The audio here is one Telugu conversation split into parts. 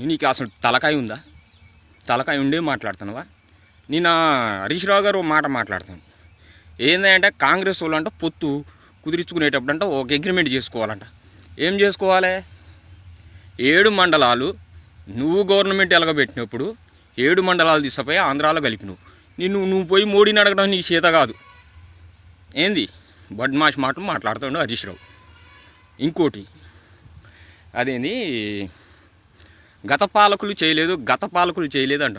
నీకు అసలు తలకాయ ఉందా? తలకాయ ఉండే మాట్లాడుతున్నావా? నిన్న హరీష్ రావు గారు మాట మాట్లాడుతాను. ఏంటంటే కాంగ్రెస్ వాళ్ళు అంట పొత్తు కుదిరించుకునేటప్పుడు అంట ఒక అగ్రిమెంట్ చేసుకోవాలంట. ఏం చేసుకోవాలి? 7 మండలాలు నువ్వు గవర్నమెంట్ ఎలగబెట్టినప్పుడు 7 మండలాలు తీసుకుపోయి ఆంధ్రాలో కలిపినవు. నువ్వు పోయి మోడీని అడగడం నీకు చేత కాదు. ఏంది బడ్మాష్ మాట మాట్లాడుతాడు హరీష్ రావు. ఇంకోటి అదేంది గత పాలకులు చేయలేదు అంట.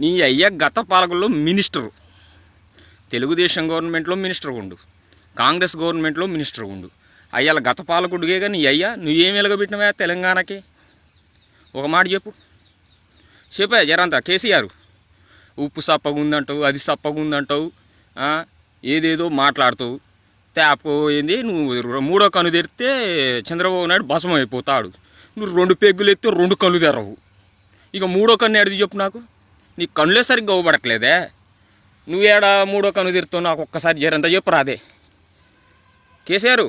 నీ అయ్య గత పాలకుల్లో మినిస్టరు, తెలుగుదేశం గవర్నమెంట్లో మినిస్టర్ ఉండు, కాంగ్రెస్ గవర్నమెంట్లో మినిస్టర్ ఉండు. అయ్యాల గత పాలకుడిగే కానీ నీ అయ్యా నువ్వేం వెలగబెట్టినవా తెలంగాణకి? ఒక మాట చెప్పా జరంతా. కేసీఆర్ ఉప్పు సప్పగుందంటావు, అది సప్పగుందంటావు, ఏదేదో మాట్లాడుతావు. ట్యాప్కు ఏంది నువ్వు 3వ కన్ను తెరిస్తే చంద్రబాబు నాయుడు భస్మం అయిపోతాడు. నువ్వు 2 పెగ్గులు ఎత్తే 2 కళ్ళు తెరవు. ఇక 3వ కన్ను ఏడిది చెప్పు నాకు? నీ కళ్ళే సరిగ్గా అవ్వబడట్లేదే. నువ్వేడా 3వ కన్ను తెరుతావు? నాకు ఒక్కసారి జరంతా చెప్పు రాదే. కేసీఆర్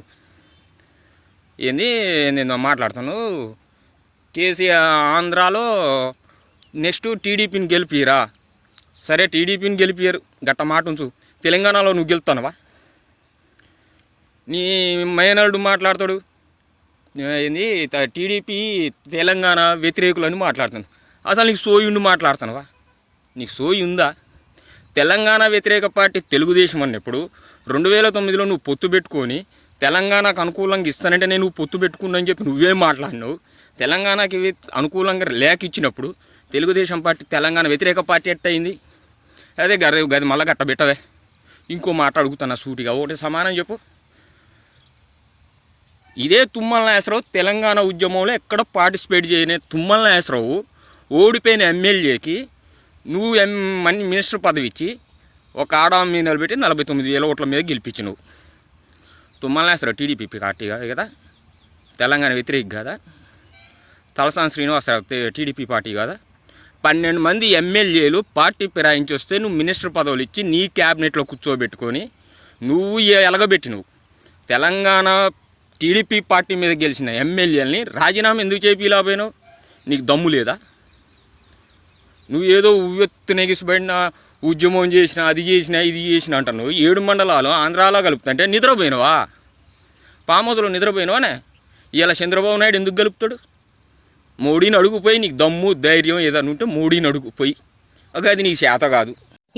ఏంది నేను మాట్లాడుతాను. కేసీఆర్ ఆంధ్రాలో నెక్స్ట్ టీడీపీని గెలిపిరా. సరే టీడీపీని గెలిపియరు, గట్ట మాట ఉంచు. తెలంగాణలో నువ్వు గెలుస్తానవా? నీ మేనల్డు మాట్లాడతాడు ఏంది టీడీపీ తెలంగాణ వ్యతిరేకులని మాట్లాడుతాను. అసలు నీకు సోయి ఉండి మాట్లాడుతున్నావా? నీకు సోయి ఉందా? తెలంగాణ వ్యతిరేక పార్టీ తెలుగుదేశం అన్నప్పుడు 2009లో నువ్వు పొత్తు పెట్టుకొని తెలంగాణకు అనుకూలంగా ఇస్తానంటే నేను పొత్తు పెట్టుకున్నాను చెప్పి నువ్వేం మాట్లాడినావు? తెలంగాణకి అనుకూలంగా లేఖ ఇచ్చినప్పుడు తెలుగుదేశం పార్టీ తెలంగాణ వ్యతిరేక పార్టీ ఎట్టయింది? అదే గది మళ్ళీ గట్ట పెట్టవే. ఇంకో మాట అడుగుతున్నా సూటిగా, ఒకటి సమానం చెప్పు. ఇదే తుమ్మల నాగేశ్వరరావు తెలంగాణ ఉద్యమంలో ఎక్కడ పార్టిసిపేట్ చేయని తుమ్మల నాగేశ్వరరావు ఓడిపోయిన ఎమ్మెల్యేకి నువ్వు మినిస్టర్ పదవి ఇచ్చి ఒక ఆడాం మీద నిలబెట్టి 49,000 ఓట్ల మీద గెలిపించినవు. తుమ్మల నాగేశ్వరరావు టీడీపీ పార్టీ కదా, తెలంగాణ వ్యతిరేక కదా. తలసాని శ్రీనివాసరావు టీడీపీ పార్టీ కదా. 12 మంది ఎమ్మెల్యేలు పార్టీ ఫిరాయించి వస్తే నువ్వు మినిస్టర్ పదవులు ఇచ్చి నీ క్యాబినెట్లో కూర్చోబెట్టుకొని నువ్వు ఎలగబెట్టినవు. తెలంగాణ టీడీపీ పార్టీ మీద గెలిచిన ఎమ్మెల్యేలని రాజీనామా ఎందుకు చేపిలేకపోయినావు? నీకు దమ్ము లేదా? నువ్వు ఏదో ఉవ్వెత్తు నెగిసిబడిన ఉద్యమం చేసిన, అది చేసిన, ఇది చేసిన అంటున్నావు. 7 మండలాలు ఆంధ్రాలో కలుపుతుంటే నిద్రపోయినవా? ఫామ్ హౌస్లో నిద్రపోయినవానే? ఇలా చంద్రబాబు నాయుడు ఎందుకు కలుపుతాడు? మోడీని అడుగుపోయి, నీకు దమ్ము ధైర్యం ఏదైనా ఉంటే మోడీని అడుగుపోయి. అది నీకు చేత కాదు.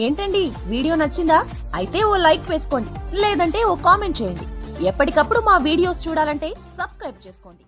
ఏంటండి వీడియో నచ్చిందా? అయితే ఓ లైక్ వేసుకోండి, లేదంటే ఓ కామెంట్ చేయండి. ఎప్పటికప్పుడు మా వీడియోస్ చూడాలంటే సబ్స్క్రైబ్ చేసుకోండి.